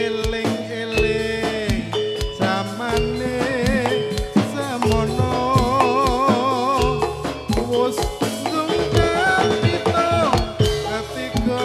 eling-eling zamane semono wis ndungkap pito ketiga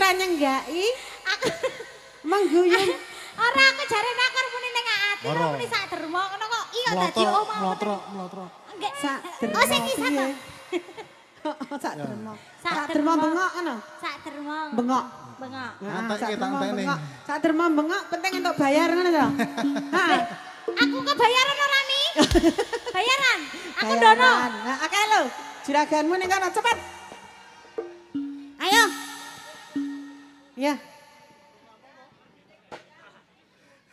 nyenggai mengguyung ora aku jare nakar muni ning ati muni sak derma ngono kok iya dadi omah mlotrok enggak sak derma oh sing isa to sak derma bengok ngono sak derma bengok tantene sak derma bengok penting entuk bayar ngono to aku kebayaran ora Mi bayaran aku dono nah akeh lho juraganmu ning kono cepet ayo ya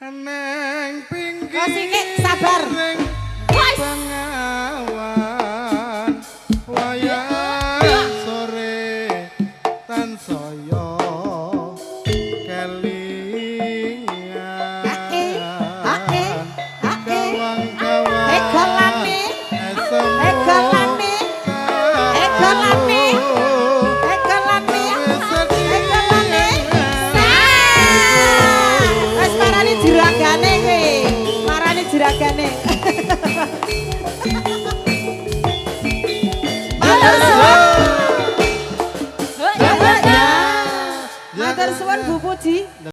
neng pinggir sikit sabar pengawan wayang sore tansaya kelingan golane wis marani juragane matur suwun Bu Puji